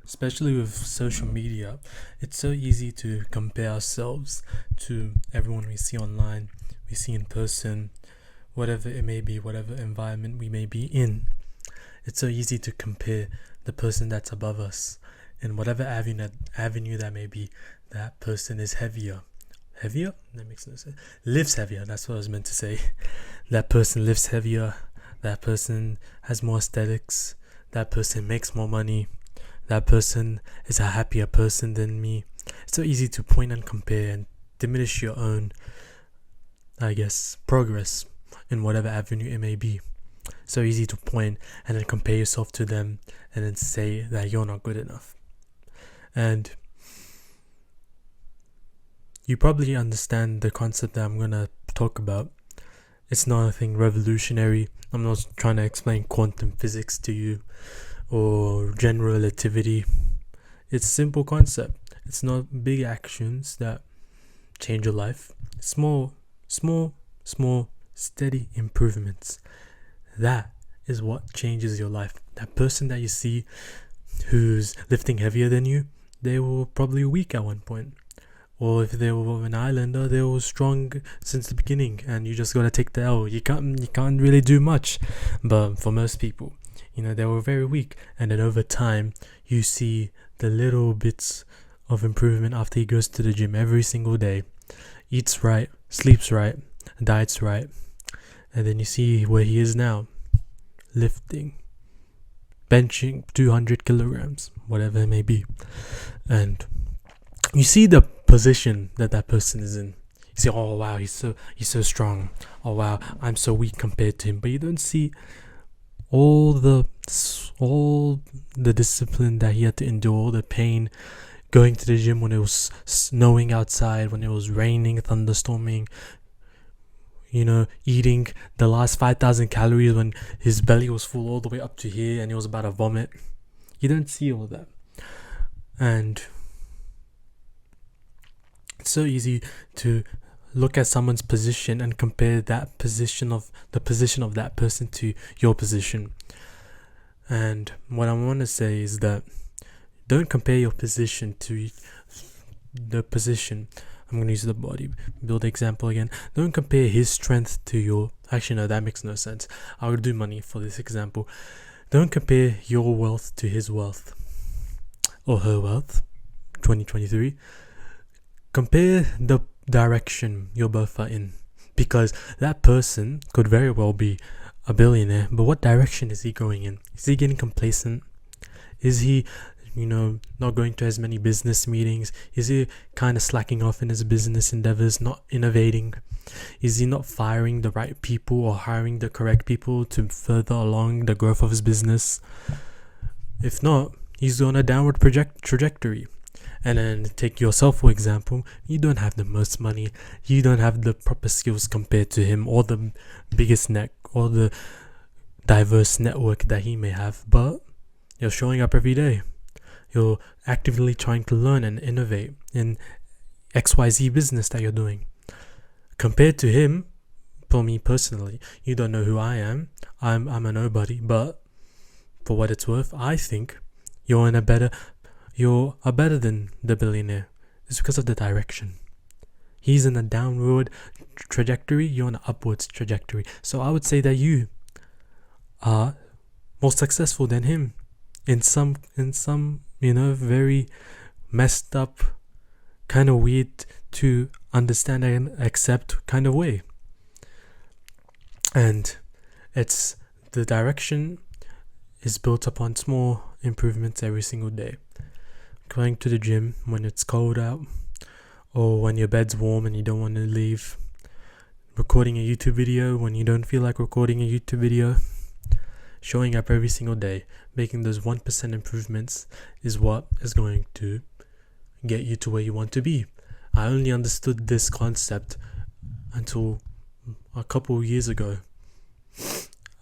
especially with social media. It's so easy to compare ourselves to everyone we see online, we see in person, whatever it may be, whatever environment we may be in. It's so easy to compare the person that's above us in whatever avenue that may be. That person is heavier. Heavier? That makes no sense. Lives heavier. That's what I was meant to say. That person lives heavier. That person has more aesthetics. That person makes more money. That person is a happier person than me. It's so easy to point and compare and diminish your own, progress in whatever avenue it may be. So easy to point and then compare yourself to them and then say that you're not good enough. And you probably understand the concept that I'm going to talk about. It's not anything revolutionary. I'm not trying to explain quantum physics to you or general relativity. It's a simple concept. It's not big actions that change your life. Small, steady improvements. That is what changes your life. That person that you see who's lifting heavier than you, they were probably weak at one point. Or if they were an islander, they were strong since the beginning, and you just gotta take the L. You can't really do much. But for most people, they were very weak, and then over time, you see the little bits of improvement after he goes to the gym every single day, eats right, sleeps right, diets right, and then you see where he is now, lifting, benching 200 kilograms, whatever it may be, and you see the position that person is in. You see, oh wow, he's so strong. Oh wow, I'm so weak compared to him. But you don't see all the discipline that he had to endure, all the pain, going to the gym when it was snowing outside, when it was raining, thunderstorming. Eating the last 5,000 calories when his belly was full all the way up to here and he was about to vomit. You don't see all that. And it's so easy to look at someone's position and compare the position of that person to your position. And what I want to say is that don't compare your position to the position. I'm going to use the bodybuilder example again. Don't compare his strength to your... Actually, no, that makes no sense. I will do money for this example. Don't compare your wealth to his wealth. Or her wealth. 2023. Compare the direction you both are in. Because that person could very well be a billionaire. But what direction is he going in? Is he getting complacent? Is he... not going to as many business meetings? Is he kind of slacking off in his business endeavors, not innovating? Is he not firing the right people or hiring the correct people to further along the growth of his business? If not, he's on a downward trajectory. And then take yourself, for example. You don't have the most money. You don't have the proper skills compared to him, or the biggest neck, or the diverse network that he may have. But you're showing up every day. You're actively trying to learn and innovate in XYZ business that you're doing. Compared to him, for me personally, you don't know who I am. I'm a nobody, but for what it's worth, I think you're better than the billionaire. It's because of the direction. He's in a downward trajectory, you're on an upwards trajectory. So I would say that you are more successful than him in some very messed up, kind of weird to understand and accept kind of way. And it's the direction is built upon small improvements every single day. Going to the gym when it's cold out, or when your bed's warm and you don't want to leave. Recording a YouTube video when you don't feel like recording a YouTube video. Showing up every single day, making those 1% improvements is what is going to get you to where you want to be. I only understood this concept until a couple of years ago.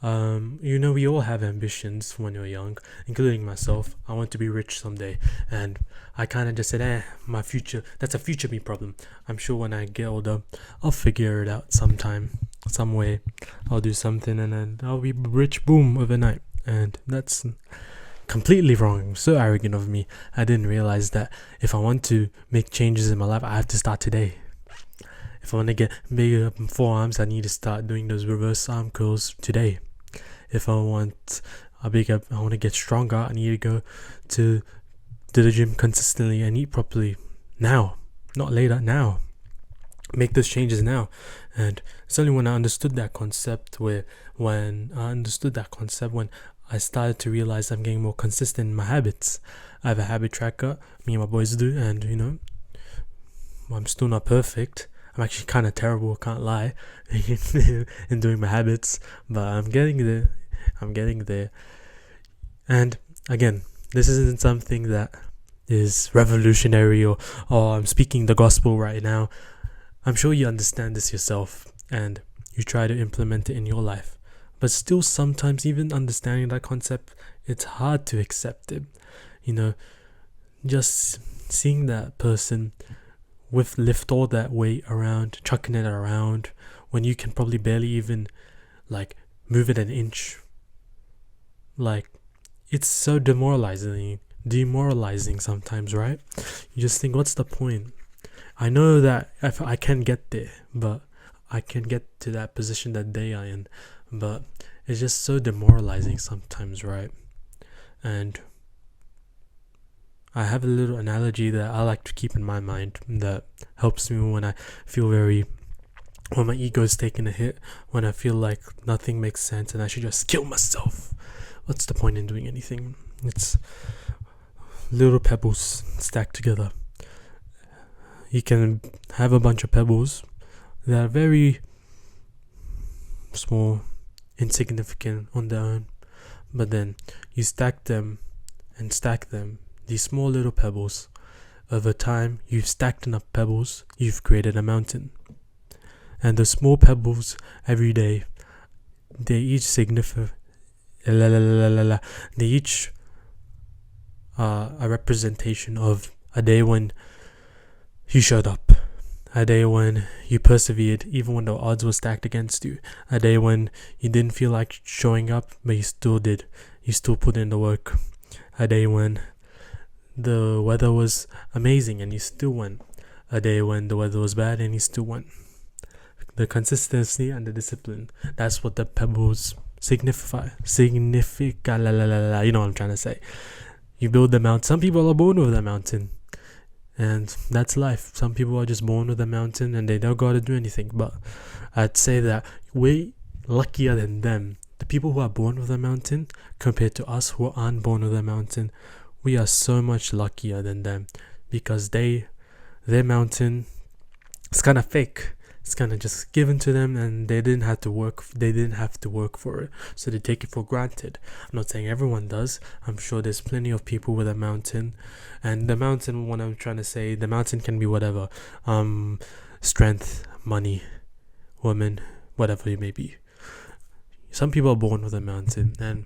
We all have ambitions when you're young, including myself. I want to be rich someday, and I kind of just said, my future, that's a future me problem. I'm sure when I get older, I'll figure it out sometime, some way. I'll do something and then I'll be rich, boom, overnight. And that's completely wrong, so arrogant of me. I didn't realize that if I want to make changes in my life, I have to start today. If I want to get bigger forearms, I need to start doing those reverse arm curls today. If I want I want to get stronger, I need to go to the gym consistently and eat properly now, not later, now. Make those changes now. And it's only when I understood that concept when I started to realize I'm getting more consistent in my habits. I have a habit tracker, me and my boys do, and I'm still not perfect. I'm actually kind of terrible, can't lie, in doing my habits, but I'm getting there. And again, this isn't something that is revolutionary or I'm speaking the gospel right now. I'm sure you understand this yourself and you try to implement it in your life. But still, sometimes even understanding that concept, it's hard to accept it. Just seeing that person lift all that weight around, chucking it around, when you can probably barely even move it an inch. It's so demoralizing sometimes, right? You just think, what's the point? I know that if I can get there, but I can get to that position that they are in, but it's just so demoralizing sometimes, right? And I have a little analogy that I like to keep in my mind that helps me when I feel when my ego is taking a hit, when I feel like nothing makes sense and I should just kill myself. What's the point in doing anything? It's little pebbles stacked together. You can have a bunch of pebbles that are very small, insignificant on their own, but then you stack them, these small little pebbles. Over time, you've stacked enough pebbles, you've created a mountain. And the small pebbles every day, they each a representation of a day when you showed up, a day when you persevered even when the odds were stacked against you, a day when you didn't feel like showing up but you still did, you still put in the work, a day when the weather was amazing and you still went, a day when the weather was bad and you still went. The consistency and the discipline, that's what the pebbles signify. You know what I'm trying to say. You build the mountain. Some people are born with a mountain, and that's life. Some people are just born with a mountain and they don't got to do anything. But I'd say that we're luckier than them. The people who are born with a mountain compared to us who aren't born with a mountain, we are so much luckier than them, because their mountain is kind of fake. It's kind of just given to them and they didn't have to work for it, so they take it for granted. I'm not saying everyone does. I'm sure there's plenty of people with a mountain, and the mountain, what I'm trying to say, the mountain can be whatever, strength, money, woman, whatever it may be. Some people are born with a mountain, and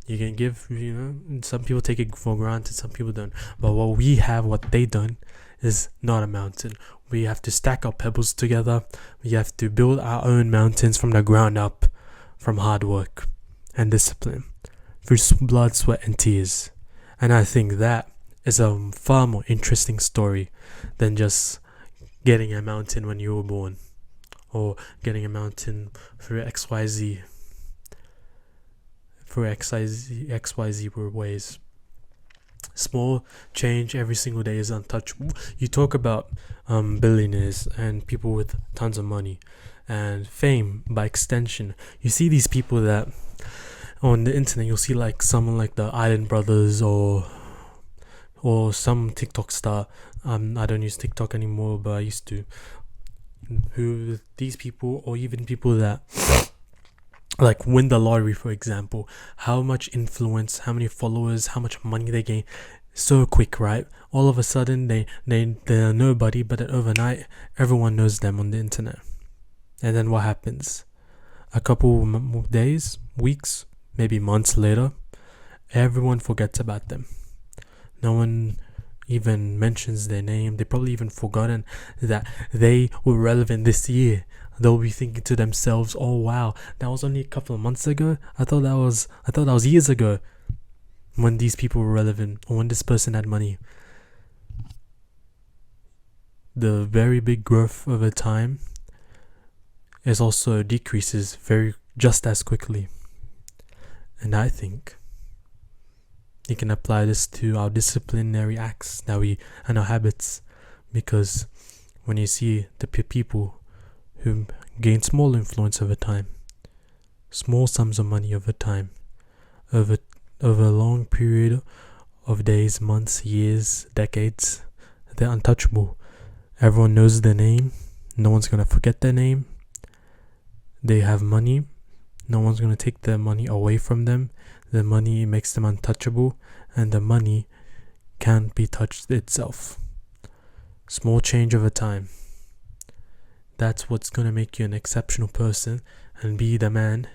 you can give, some people take it for granted, some people don't. But what we have, what they don't, is not a mountain. We have to stack our pebbles together. We have to build our own mountains from the ground up, from hard work and discipline, through blood, sweat, and tears. And I think that is a far more interesting story than just getting a mountain when you were born, or getting a mountain through XYZ ways. Small change every single day is untouchable. You talk about billionaires and people with tons of money and fame by extension. You see these people that on the internet, you'll see like someone like the Island Brothers or some TikTok star. I don't use TikTok anymore, but I used to. Who these people, or even people that like win the lottery, for example, how much influence, how many followers, how much money they gain so quick, right? All of a sudden they're nobody, but overnight everyone knows them on the internet. And then what happens? A couple days, weeks, maybe months later, everyone forgets about them. No one even mentions their name. They probably even forgotten that they were relevant this year. They'll be thinking to themselves, "Oh wow, that was only a couple of months ago. I thought that was years ago." when these people were relevant, or when this person had money, the very big growth over time is also decreases just as quickly. And I think you can apply this to our disciplinary acts and our habits, because when you see the people who gain small influence over time, small sums of money over time, over a long period of days, months, years, decades, they're untouchable. Everyone knows their name. No one's going to forget their name. They have money. No one's going to take their money away from them. The money makes them untouchable, and the money can't be touched itself. Small change over time. That's what's going to make you an exceptional person and be the man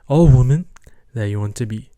or woman that you want to be.